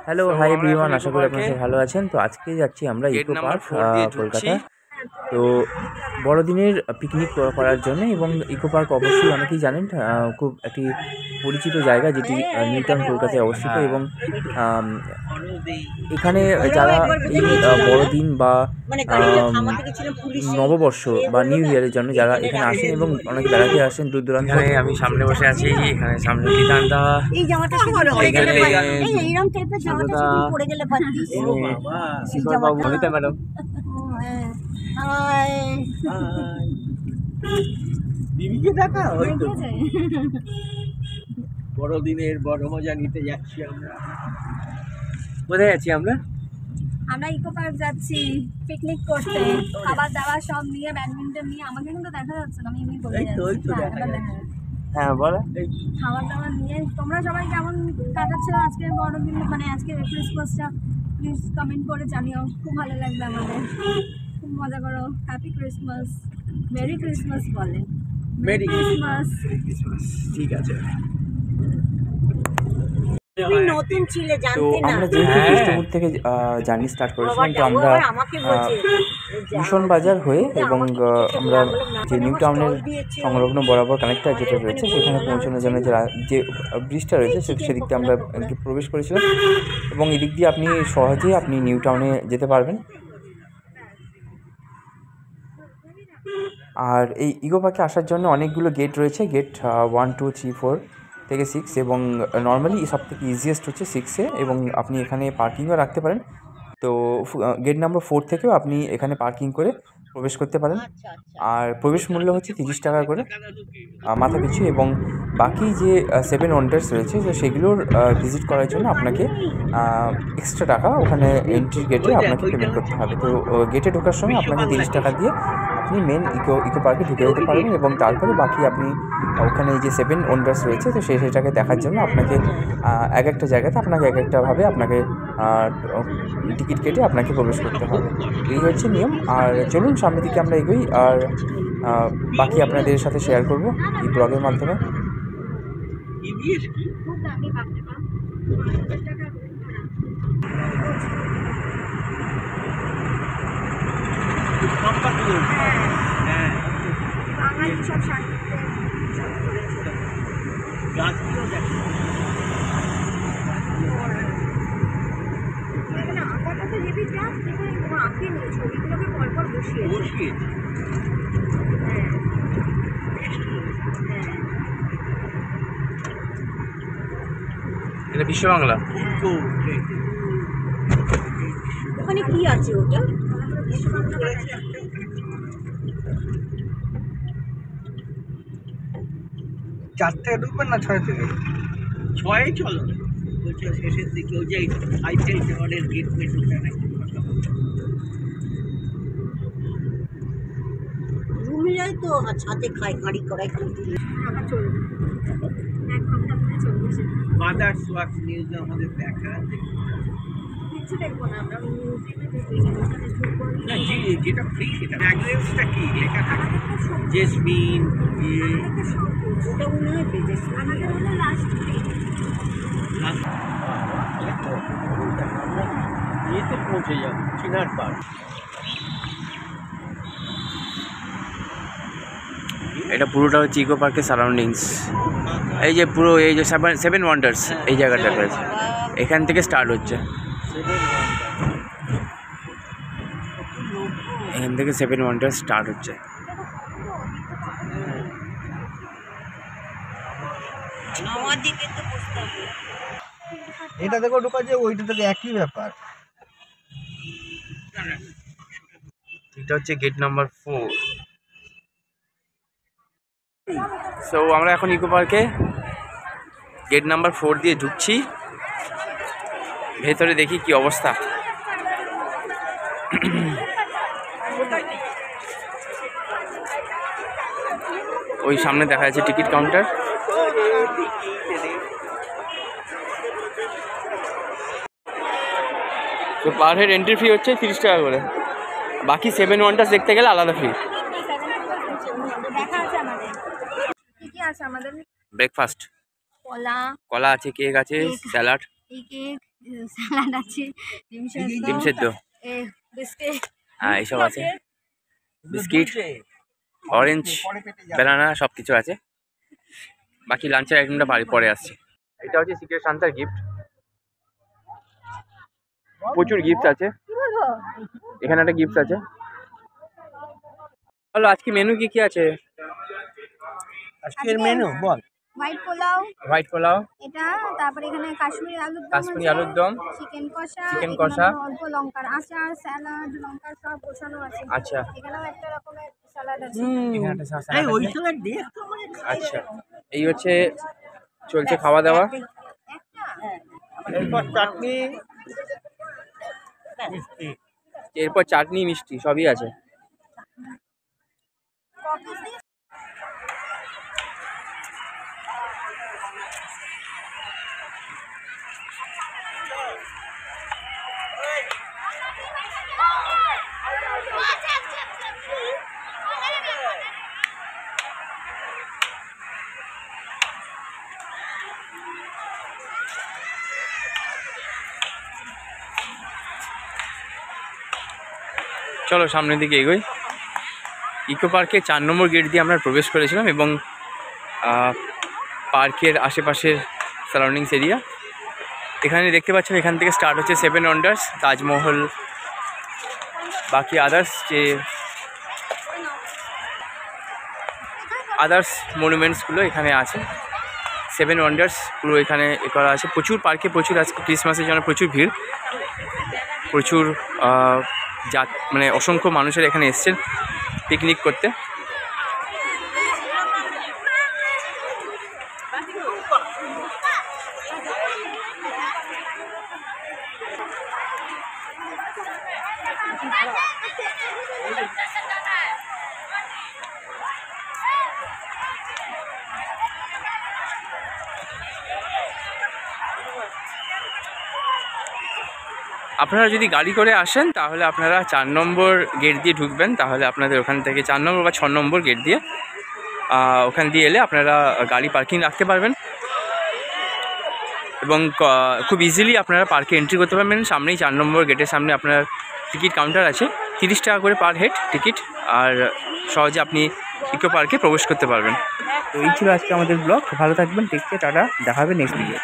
Hello, hi everyone, আশা করি আপনারা সবাই ভালো আছেন। তো আজকে যাচ্ছি আমরা ইকো পার্ক কলকাতা। তো বড়দিনের পিকনিক করার জন্য, এবং ইকো পার্ক অবশ্যই অনেকেই জানেন খুব একটি পরিচিত জায়গা, যেটি নিউ টাউন কলকাতায় অবস্থিত। এবং এখানে যারা এই বড়দিন বা নববর্ষ বা নিউ ইয়ারের জন্য যারা এখানে আসেন, এবং অনেকে বেড়াতে আসেন দূর দূরান্ত। আমি সামনে বসে আছি, এখানে সামনে ঠিকানটা শিখরবাবু, অনিতা ম্যাডাম, দিদিকে দেখা হয়তো বড়দিনের বড় মজা নিতে যাচ্ছি আমরা। কোথায় যাচ্ছি আমরা? আমরা ইকো পার্ক যাচ্ছি পিকনিক করতে, খাবার দাবার সব নিয়ে, ব্যাডমিন্টন নিয়ে। আমাকে কিন্তু দেখা যাচ্ছে না, আমি এমনি বলে যাচ্ছি। হ্যাঁ বলো। খাবার দাবার নিয়ে তোমরা সবাই কেমন কাটাচ্ছো আজকে বড়দিন, মানে আজকে ক্রিসমাসটা? প্লিজ কমেন্ট করে জানিও, খুব ভালো লাগবে আমাদের। খুব মজা করো। হ্যাপি ক্রিসমাস, মেরি ক্রিসমাস বলে। Merry Christmas. ঠিক আছে। নতুন ছিলে তো জানতে না। আমরা যেহেতু কৃষ্ণপুর থেকে জার্নি স্টার্ট করেছিলাম, তো আমরা মিশন বাজার হয়ে, এবং আমরা যে নিউ টাউনের সংলগ্ন বরাবর কানেক্টার যেটা রয়েছে সেখানে পৌঁছানোর জন্য যে ব্রিজটা রয়েছে সেদিক দিয়ে আমরা প্রবেশ করেছিলাম। এবং এদিক দিয়ে আপনি সহজেই নিউ টাউনে যেতে পারবেন। আর এই ইকো পার্কে আসার জন্য অনেকগুলো গেট রয়েছে। গেট 1, 2, 3, 4 থেকে 6, এবং নর্মালি সব থেকে ইজিয়েস্ট হচ্ছে 6-এ, এবং আপনি এখানে পার্কিংও রাখতে পারেন। তো গেট নাম্বার 4 থেকেও আপনি এখানে পার্কিং করে প্রবেশ করতে পারেন। আর প্রবেশ মূল্য হচ্ছে 30 টাকা করে মাথা পিছু। এবং বাকি যে 7 ওয়ান্ডার্স রয়েছে, তো সেগুলোর ভিজিট করার জন্য আপনাকে এক্সট্রা টাকা ওখানে এন্ট্রি গেটে আপনাকে পেমেন্ট করতে হবে। তো গেটে ঢোকার সময় আপনাকে 30 টাকা দিয়ে আপনি মেন ইকো পার্কে ঢুকে যেতে পারবেন। এবং তারপরে বাকি আপনি ওখানে যে 7 ওয়ান্ডার্স রয়েছে, তো সেটাকে দেখার জন্য আপনাকে এক একটা জায়গাতে আপনাকে এক একটাভাবে আপনাকে টিকিট কেটে আপনাকে প্রবেশ করতে হবে। এই হচ্ছে নিয়ম। আর চলুন সামনের দিকে আমরা এগোই, আর বাকি আপনাদের সাথে শেয়ার করব এই ব্লগের মাধ্যমে। এটা বিশ্ব বাংলা। ওখানে কি আছে ওটা? চার থেকে ঢুকবেন না 6 থেকে? 6-এ চলো, শেষের দিকে ওই যে আইটেল টাওয়ারের গেট রুমে যাই তো, ছাদে খাই গাড়ি করাই চলবে। মাদার্স ওয়ার্কস মিউজিয়াম আমাদের দেখা কিছু দেখবো না আমরা, না, যেটা ফ্রি সেটা অ্যাড্রেসটা কি লেখা থাকে? জেসমিন, ওটা মনে হয় আমাদের হলো লাস্ট ইয়েতে পৌঁছে যাবো, চিনার পার্ক। এটা পুরোটা হচ্ছে ইকো পার্কের সারাউন্ডিংস। এই যে পুরো এই যে 7 ওয়ান্ডার্স এই জায়গাটা রয়েছে, এখান থেকে স্টার্ট হচ্ছে। এখান থেকে 7 ওয়ান্ডার্স স্টার্ট হচ্ছে। এটা দেখো ঢোকা, যে ওইটা থেকে একই ব্যাপার। এটা হচ্ছে গেট নাম্বার 4। সো আমরা এখন ইকো পার্কে গেট নাম্বার 4 দিয়ে ঢুকছি। ভেতরে দেখি কি অবস্থা। ওই সামনে দেখা যাচ্ছে টিকিট কাউন্টার। তো পার হেড এন্ট্রি ফি হচ্ছে 30 টাকা করে। বাকি 7 ওয়ান্ডার্স দেখতে গেলে আলাদা ফি। ব্রেকফাস্ট কলা আছে, কেক আছে, স্যালাড। এই কেক, স্যালাড আছে, ডিম সেদ্ধ, বিস্কিট, হ্যাঁ এইসব আছে, বিস্কিট, অরেঞ্জ, ব্যানানা সব কিছু আছে। বাকি লাঞ্চের আইটেমটা পরে আসছে। এটা হচ্ছে সিক্রেট সান্তার গিফট, প্রচুর গিফট আছে। কি বলবো? এখানে একটা গিফট আছে। বলো আজকে মেনু কি কি আছে? আজকের মেনু বল। হোয়াইট পোলাও, হোয়াইট পোলাও, এটা, তারপরে এখানে কাশ্মীরি আলুর দম, কাশ্মীরি আলুর দম, চিকেন কষা, চিকেন এখানে কষা, অল্প লঙ্কার আচার, স্যালাড, লঙ্কার সব গোছানো আছে। আচ্ছা এখানেও একটা রকমের স্যালাড আছে। এখানে একটা salad এই ওই আছে। সময় দেখ তো মানে আচ্ছা এই হচ্ছে চলছে খাওয়া দাওয়া। একটা এরপর চাটনি মিষ্টি। এরপর চাটনি মিষ্টি সবই আছে। কফিস দিয়ে চলো সামনের দিকে এগোই। ইকো পার্কে 4 নম্বর গেট দিয়ে আমরা প্রবেশ করেছিলাম এবং পার্কের আশেপাশের সারাউন্ডিংস এরিয়া এখানে দেখতে পাচ্ছেন। এখান থেকে স্টার্ট হচ্ছে 7 ওয়ান্ডার্স, তাজমহল, বাকি আদার্স যে আদার্স মনুমেন্টসগুলো এখানে আছে। 7 ওয়ান্ডার্স পুরো এখানে এ করা আছে। প্রচুর পার্কে প্রচুর, আজকে ক্রিসমাসের জন্য প্রচুর ভিড়, প্রচুর মানে অসংখ্য মানুষের এখানে এসছেন পিকনিক করতে। আপনারা যদি গাড়ি করে আসেন তাহলে আপনারা 4 নম্বর গেট দিয়ে ঢুকবেন, তাহলে আপনাদের ওখান থেকে 4 নম্বর বা 6 নম্বর গেট দিয়ে ওখান দিয়ে এলে আপনারা গাড়ি পার্কিং রাখতে পারবেন এবং খুব ইজিলি আপনারা পার্কে এন্ট্রি করতে পারবেন। সামনেই 4 নম্বর গেটের সামনে আপনার টিকিট কাউন্টার আছে, 30 টাকা করে পার হেড টিকিট, আর সহজে আপনি ইকো পার্কে প্রবেশ করতে পারবেন। তো এই ছিল আজকে আমাদের ব্লগ। ভালো থাকবেন, টেক কেয়ার, টাটা, দেখা হবে নেক্সট ভিডিও।